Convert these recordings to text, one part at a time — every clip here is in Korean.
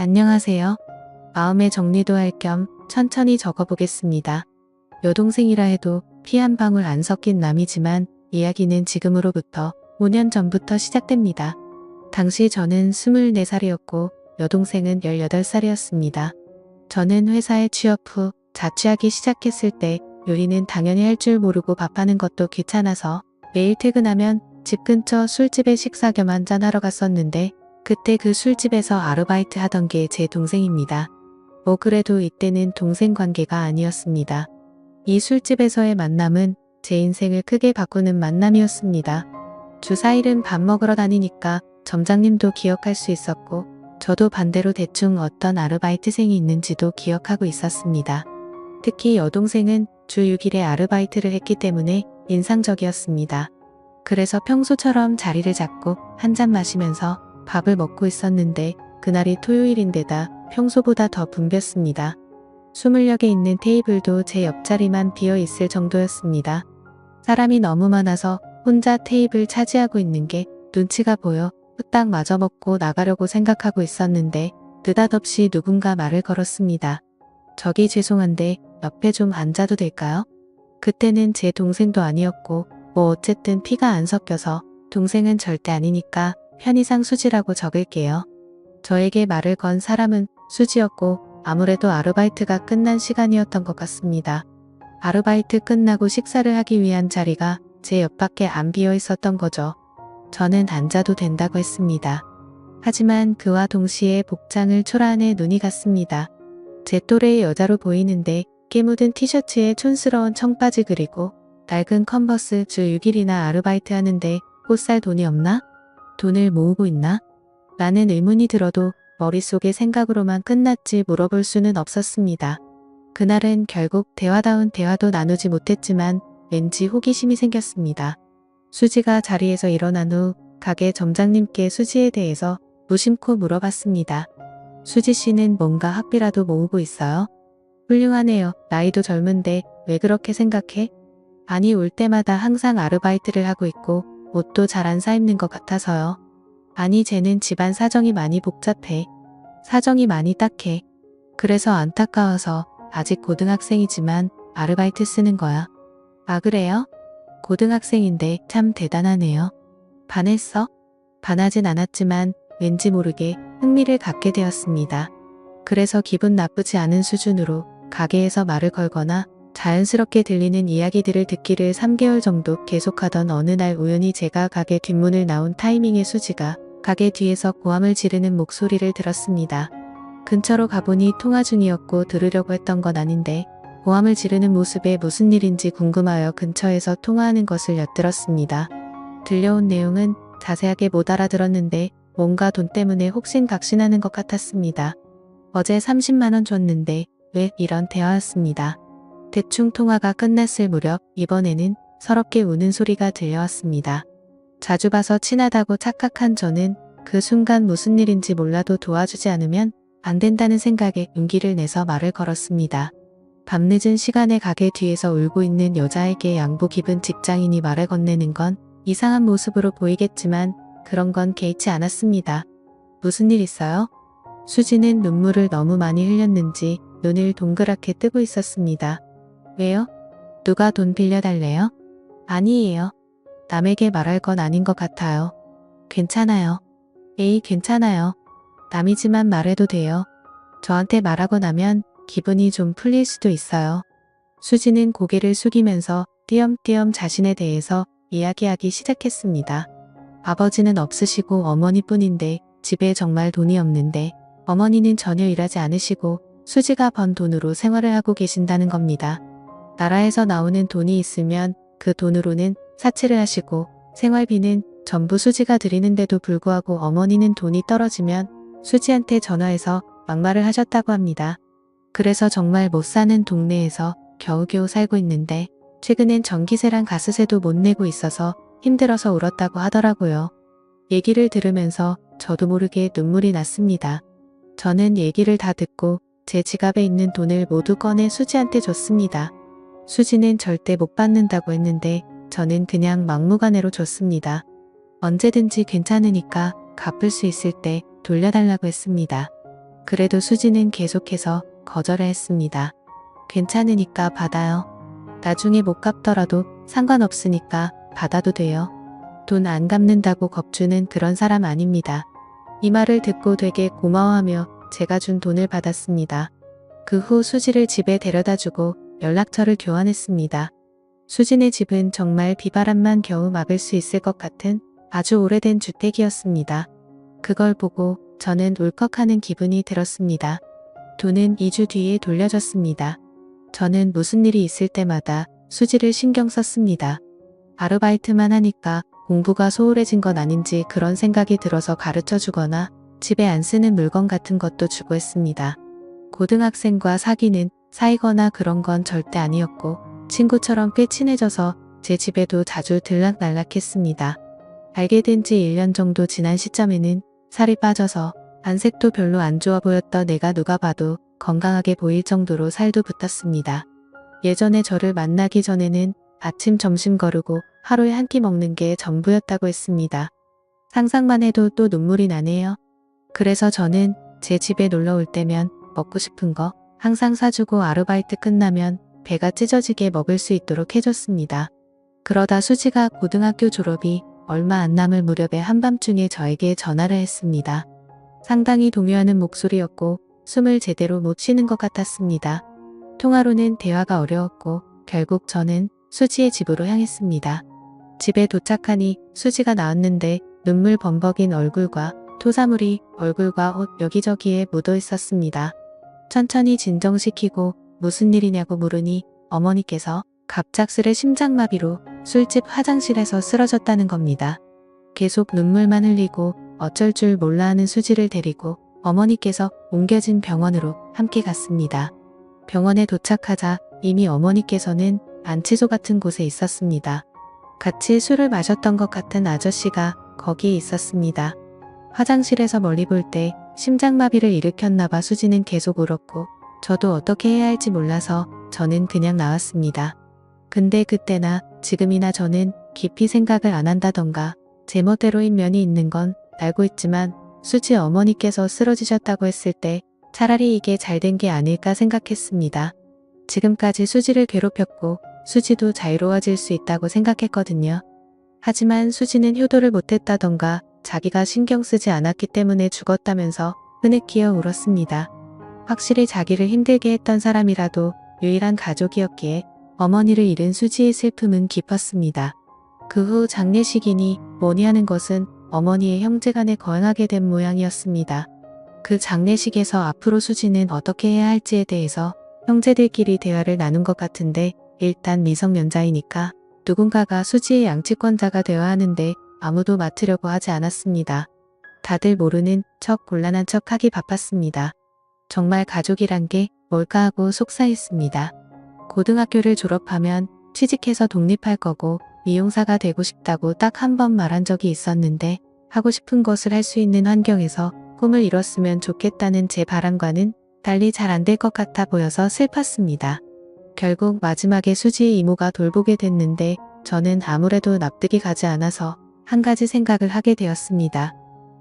안녕하세요. 마음의 정리도 할 겸 천천히 적어보겠습니다. 여동생이라 해도 피 한 방울 안 섞인 남이지만 이야기는 지금으로부터 5년 전부터 시작됩니다. 당시 저는 24살이었고 여동생은 18살이었습니다. 저는 회사에 취업 후 자취하기 시작했을 때 요리는 당연히 할 줄 모르고 밥하는 것도 귀찮아서 매일 퇴근하면 집 근처 술집에 식사 겸 한잔하러 갔었는데 그때 그 술집에서 아르바이트 하던 게 제 동생입니다. 뭐 그래도 이때는 동생 관계가 아니었습니다. 이 술집에서의 만남은 제 인생을 크게 바꾸는 만남이었습니다. 주 4일은 밥 먹으러 다니니까 점장님도 기억할 수 있었고 저도 반대로 대충 어떤 아르바이트생이 있는지도 기억하고 있었습니다. 특히 여동생은 주 6일에 아르바이트를 했기 때문에 인상적이었습니다. 그래서 평소처럼 자리를 잡고 한잔 마시면서 밥을 먹고 있었는데 그날이 토요일인데다 평소보다 더 붐볐습니다. 20여 개 있는 테이블도 제 옆자리만 비어 있을 정도였습니다. 사람이 너무 많아서 혼자 테이블 차지하고 있는 게 눈치가 보여 후딱 마저 먹고 나가려고 생각하고 있었는데 느닷없이 누군가 말을 걸었습니다. 저기 죄송한데 옆에 좀 앉아도 될까요? 그때는 제 동생도 아니었고 뭐 어쨌든 피가 안 섞여서 동생은 절대 아니니까 편의상 수지라고 적을게요. 저에게 말을 건 사람은 수지였고 아무래도 아르바이트가 끝난 시간이었던 것 같습니다. 아르바이트 끝나고 식사를 하기 위한 자리가 제 옆밖에 안 비어 있었던 거죠. 저는 앉아도 된다고 했습니다. 하지만 그와 동시에 복장을 초라한에 눈이 갔습니다. 제 또래의 여자로 보이는데 깨묻은 티셔츠에 촌스러운 청바지 그리고 낡은 컨버스 주 6일이나 아르바이트 하는데 꽃 살 돈이 없나? 돈을 모으고 있나? 라는 의문이 들어도 머릿속의 생각으로만 끝났지 물어볼 수는 없었습니다. 그날은 결국 대화다운 대화도 나누지 못했지만 왠지 호기심이 생겼습니다. 수지가 자리에서 일어난 후 가게 점장님께 수지에 대해서 무심코 물어봤습니다. 수지 씨는 뭔가 학비라도 모으고 있어요? 훌륭하네요. 나이도 젊은데 왜 그렇게 생각해? 아니 올 때마다 항상 아르바이트를 하고 있고 옷도 잘 안 사 입는 것 같아서요. 아니 쟤는 집안 사정이 많이 복잡해. 사정이 많이 딱해. 그래서 안타까워서 아직 고등학생이지만 아르바이트 쓰는 거야. 아 그래요? 고등학생인데 참 대단하네요. 반했어? 반하진 않았지만 왠지 모르게 흥미를 갖게 되었습니다. 그래서 기분 나쁘지 않은 수준으로 가게에서 말을 걸거나 자연스럽게 들리는 이야기들을 듣기를 3개월 정도 계속하던 어느 날 우연히 제가 가게 뒷문을 나온 타이밍에 수지가 가게 뒤에서 고함을 지르는 목소리를 들었습니다. 근처로 가보니 통화 중이었고 들으려고 했던 건 아닌데 고함을 지르는 모습에 무슨 일인지 궁금하여 근처에서 통화하는 것을 엿들었습니다. 들려온 내용은 자세하게 못 알아들었는데 뭔가 돈 때문에 혹신각신하는 것 같았습니다. 어제 30만 원 줬는데 왜 이런 대화였습니다. 대충 통화가 끝났을 무렵 이번에는 서럽게 우는 소리가 들려왔습니다. 자주 봐서 친하다고 착각한 저는 그 순간 무슨 일인지 몰라도 도와주지 않으면 안 된다는 생각에 용기를 내서 말을 걸었습니다. 밤늦은 시간에 가게 뒤에서 울고 있는 여자에게 양복 입은 직장인이 말을 건네는 건 이상한 모습으로 보이겠지만 그런 건 개의치 않았습니다. 무슨 일 있어요? 수지는 눈물을 너무 많이 흘렸는지 눈을 동그랗게 뜨고 있었습니다. 왜요? 누가 돈 빌려달래요? 아니에요. 남에게 말할 건 아닌 것 같아요. 괜찮아요. 에이 괜찮아요. 남이지만 말해도 돼요. 저한테 말하고 나면 기분이 좀 풀릴 수도 있어요. 수지는 고개를 숙이면서 띄엄띄엄 자신에 대해서 이야기하기 시작했습니다. 아버지는 없으시고 어머니뿐인데 집에 정말 돈이 없는데 어머니는 전혀 일하지 않으시고 수지가 번 돈으로 생활을 하고 계신다는 겁니다. 나라에서 나오는 돈이 있으면 그 돈으로는 사치를 하시고 생활비는 전부 수지가 드리는데도 불구하고 어머니는 돈이 떨어지면 수지한테 전화해서 막말을 하셨다고 합니다. 그래서 정말 못 사는 동네에서 겨우겨우 살고 있는데 최근엔 전기세랑 가스세도 못 내고 있어서 힘들어서 울었다고 하더라고요. 얘기를 들으면서 저도 모르게 눈물이 났습니다. 저는 얘기를 다 듣고 제 지갑에 있는 돈을 모두 꺼내 수지한테 줬습니다. 수지는 절대 못 받는다고 했는데 저는 그냥 막무가내로 줬습니다. 언제든지 괜찮으니까 갚을 수 있을 때 돌려달라고 했습니다. 그래도 수지는 계속해서 거절을 했습니다. 괜찮으니까 받아요. 나중에 못 갚더라도 상관없으니까 받아도 돼요. 돈 안 갚는다고 겁주는 그런 사람 아닙니다. 이 말을 듣고 되게 고마워하며 제가 준 돈을 받았습니다. 그 후 수지를 집에 데려다주고 연락처를 교환했습니다. 수진의 집은 정말 비바람만 겨우 막을 수 있을 것 같은 아주 오래된 주택이었습니다. 그걸 보고 저는 울컥하는 기분이 들었습니다. 돈은 2주 뒤에 돌려줬습니다. 저는 무슨 일이 있을 때마다 수지를 신경 썼습니다. 아르바이트만 하니까 공부가 소홀해진 건 아닌지 그런 생각이 들어서 가르쳐 주거나 집에 안 쓰는 물건 같은 것도 주고 했습니다. 고등학생과 사귀는 사이거나 그런 건 절대 아니었고 친구처럼 꽤 친해져서 제 집에도 자주 들락날락했습니다. 알게 된 지 1년 정도 지난 시점에는 살이 빠져서 안색도 별로 안 좋아 보였던 애가 누가 봐도 건강하게 보일 정도로 살도 붙었습니다. 예전에 저를 만나기 전에는 아침 점심 거르고 하루에 한 끼 먹는 게 전부였다고 했습니다. 상상만 해도 또 눈물이 나네요. 그래서 저는 제 집에 놀러 올 때면 먹고 싶은 거 항상 사주고 아르바이트 끝나면 배가 찢어지게 먹을 수 있도록 해줬습니다. 그러다 수지가 고등학교 졸업이 얼마 안 남을 무렵에 한밤중에 저에게 전화를 했습니다. 상당히 동요하는 목소리였고 숨을 제대로 못 쉬는 것 같았습니다. 통화로는 대화가 어려웠고 결국 저는 수지의 집으로 향했습니다. 집에 도착하니 수지가 나왔는데 눈물 범벅인 얼굴과 토사물이 얼굴과 옷 여기저기에 묻어 있었습니다. 천천히 진정시키고 무슨 일이냐고 물으니 어머니께서 갑작스레 심장마비로 술집 화장실에서 쓰러졌다는 겁니다. 계속 눈물만 흘리고 어쩔 줄 몰라 하는 수지를 데리고 어머니께서 옮겨진 병원으로 함께 갔습니다. 병원에 도착하자 이미 어머니께서는 안치소 같은 곳에 있었습니다. 같이 술을 마셨던 것 같은 아저씨가 거기에 있었습니다. 화장실에서 멀리 볼 때 심장마비를 일으켰나봐 수지는 계속 울었고 저도 어떻게 해야 할지 몰라서 저는 그냥 나왔습니다. 근데 그때나 지금이나 저는 깊이 생각을 안 한다던가 제 멋대로인 면이 있는 건 알고 있지만 수지 어머니께서 쓰러지셨다고 했을 때 차라리 이게 잘된 게 아닐까 생각했습니다. 지금까지 수지를 괴롭혔고 수지도 자유로워질 수 있다고 생각했거든요. 하지만 수지는 효도를 못했다던가 자기가 신경 쓰지 않았기 때문에 죽었다면서 흐느끼어 울었습니다. 확실히 자기를 힘들게 했던 사람이라도 유일한 가족이었기에 어머니를 잃은 수지의 슬픔은 깊었습니다. 그 후 장례식이니 뭐니 하는 것은 어머니의 형제간에 거행하게 된 모양이었습니다. 그 장례식에서 앞으로 수지는 어떻게 해야 할지에 대해서 형제들끼리 대화를 나눈 것 같은데 일단 미성년자이니까 누군가가 수지의 양치권자가 되어야 하는데 아무도 맡으려고 하지 않았습니다. 다들 모르는 척 곤란한 척 하기 바빴습니다. 정말 가족이란 게 뭘까 하고 속상했습니다. 고등학교를 졸업하면 취직해서 독립할 거고 미용사가 되고 싶다고 딱 한 번 말한 적이 있었는데 하고 싶은 것을 할 수 있는 환경에서 꿈을 이뤘으면 좋겠다는 제 바람과는 달리 잘 안 될 것 같아 보여서 슬펐습니다. 결국 마지막에 수지의 이모가 돌보게 됐는데 저는 아무래도 납득이 가지 않아서 한 가지 생각을 하게 되었습니다.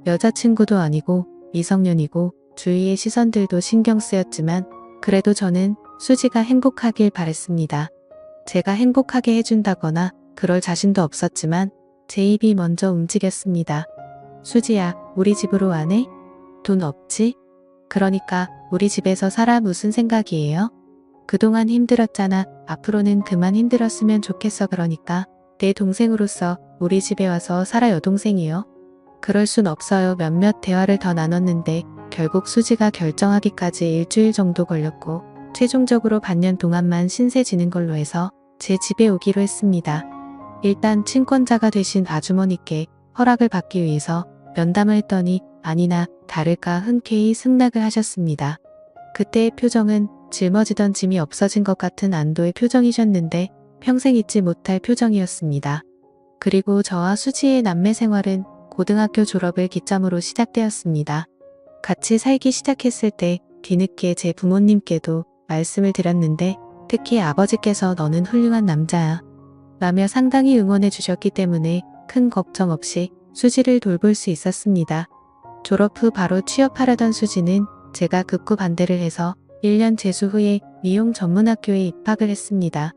여자친구도 아니고 미성년이고 주위의 시선들도 신경 쓰였지만 그래도 저는 수지가 행복하길 바랬습니다. 제가 행복하게 해준다거나 그럴 자신도 없었지만 제 입이 먼저 움직였습니다. 수지야, 우리 집으로 와네? 돈 없지? 그러니까 우리 집에서 살아 무슨 생각이에요? 그동안 힘들었잖아. 앞으로는 그만 힘들었으면 좋겠어. 그러니까 내 동생으로서 우리 집에 와서 살아 여동생이요. 그럴 순 없어요. 몇몇 대화를 더 나눴는데 결국 수지가 결정하기까지 일주일 정도 걸렸고 최종적으로 반년 동안만 신세 지는 걸로 해서 제 집에 오기로 했습니다. 일단 친권자가 되신 아주머니께 허락을 받기 위해서 면담을 했더니 아니나 다를까 흔쾌히 승낙을 하셨습니다. 그때의 표정은 짊어지던 짐이 없어진 것 같은 안도의 표정이셨는데 평생 잊지 못할 표정이었습니다. 그리고 저와 수지의 남매 생활은 고등학교 졸업을 기점으로 시작되었습니다. 같이 살기 시작했을 때 뒤늦게 제 부모님께도 말씀을 드렸는데 특히 아버지께서 너는 훌륭한 남자야 라며 상당히 응원해 주셨기 때문에 큰 걱정 없이 수지를 돌볼 수 있었습니다. 졸업 후 바로 취업하려던 수지는 제가 극구 반대를 해서 1년 재수 후에 미용 전문학교에 입학을 했습니다.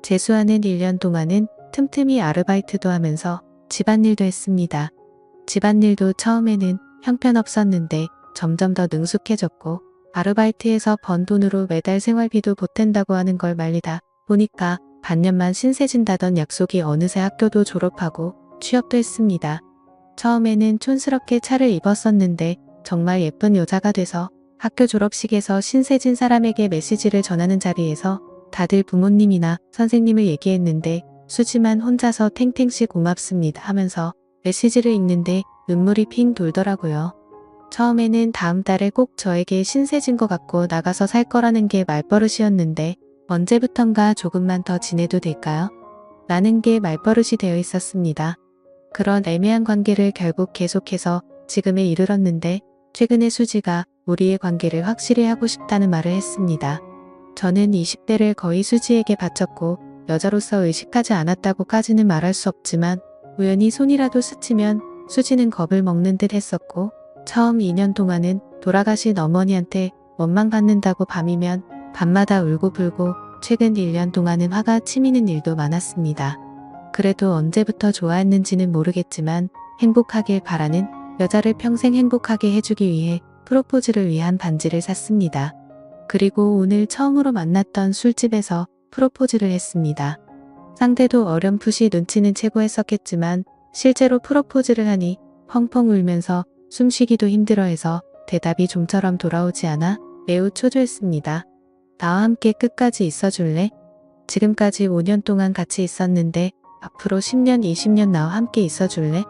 재수하는 1년 동안은 틈틈이 아르바이트도 하면서 집안일도 했습니다. 집안일도 처음에는 형편없었는데 점점 더 능숙해졌고 아르바이트에서 번 돈으로 매달 생활비도 보탠다고 하는 걸 말리다 보니까 반년만 신세 진다던 약속이 어느새 학교도 졸업하고 취업도 했습니다. 처음에는 촌스럽게 차를 입었었는데 정말 예쁜 여자가 돼서 학교 졸업식에서 신세진 사람에게 메시지를 전하는 자리에서 다들 부모님이나 선생님을 얘기했는데 수지만 혼자서 탱탱씨 고맙습니다 하면서 메시지를 읽는데 눈물이 핑 돌더라고요. 처음에는 다음 달에 꼭 저에게 신세진 것 같고 나가서 살 거라는 게 말버릇이었는데 언제부턴가 조금만 더 지내도 될까요? 라는 게 말버릇이 되어 있었습니다. 그런 애매한 관계를 결국 계속해서 지금에 이르렀는데 최근에 수지가 우리의 관계를 확실히 하고 싶다는 말을 했습니다. 저는 20대를 거의 수지에게 바쳤고 여자로서 의식하지 않았다고까지는 말할 수 없지만 우연히 손이라도 스치면 수지는 겁을 먹는 듯 했었고 처음 2년 동안은 돌아가신 어머니한테 원망받는다고 밤이면 밤마다 울고불고 최근 1년 동안은 화가 치미는 일도 많았습니다. 그래도 언제부터 좋아했는지는 모르겠지만 행복하길 바라는 여자를 평생 행복하게 해주기 위해 프로포즈를 위한 반지를 샀습니다. 그리고 오늘 처음으로 만났던 술집에서 프로포즈를 했습니다. 상대도 어렴풋이 눈치는 채고 했었겠지만 실제로 프로포즈를 하니 펑펑 울면서 숨쉬기도 힘들어해서 대답이 좀처럼 돌아오지 않아 매우 초조했습니다. 나와 함께 끝까지 있어줄래? 지금까지 5년 동안 같이 있었는데 앞으로 10년, 20년 나와 함께 있어줄래?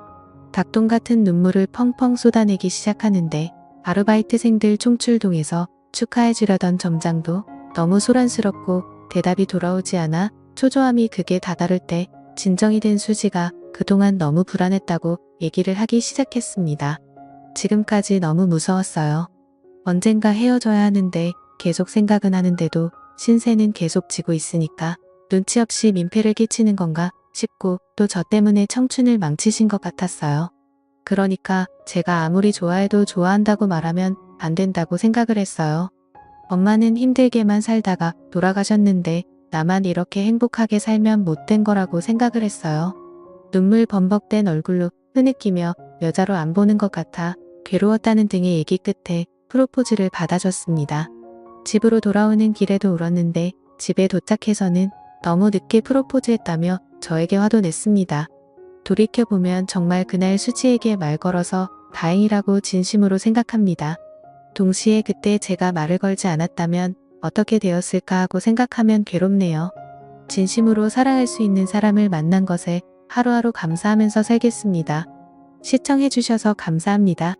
닭똥 같은 눈물을 펑펑 쏟아내기 시작하는데 아르바이트생들 총출동해서 축하해주려던 점장도 너무 소란스럽고 대답이 돌아오지 않아 초조함이 극에 다다를 때 진정이 된 수지가 그동안 너무 불안했다고 얘기를 하기 시작했습니다. 지금까지 너무 무서웠어요. 언젠가 헤어져야 하는데 계속 생각은 하는데도 신세는 계속 지고 있으니까 눈치 없이 민폐를 끼치는 건가 싶고 또 저 때문에 청춘을 망치신 것 같았어요. 그러니까 제가 아무리 좋아해도 좋아한다고 말하면 안 된다고 생각을 했어요. 엄마는 힘들게만 살다가 돌아가셨는데 나만 이렇게 행복하게 살면 못된 거라고 생각을 했어요. 눈물 범벅된 얼굴로 흐느끼며 여자로 안 보는 것 같아 괴로웠다는 등의 얘기 끝에 프로포즈를 받아줬습니다. 집으로 돌아오는 길에도 울었는데 집에 도착해서는 너무 늦게 프로포즈했다며 저에게 화도 냈습니다. 돌이켜보면 정말 그날 수지에게 말 걸어서 다행이라고 진심으로 생각합니다. 동시에 그때 제가 말을 걸지 않았다면 어떻게 되었을까 하고 생각하면 괴롭네요. 진심으로 사랑할 수 있는 사람을 만난 것에 하루하루 감사하면서 살겠습니다. 시청해주셔서 감사합니다.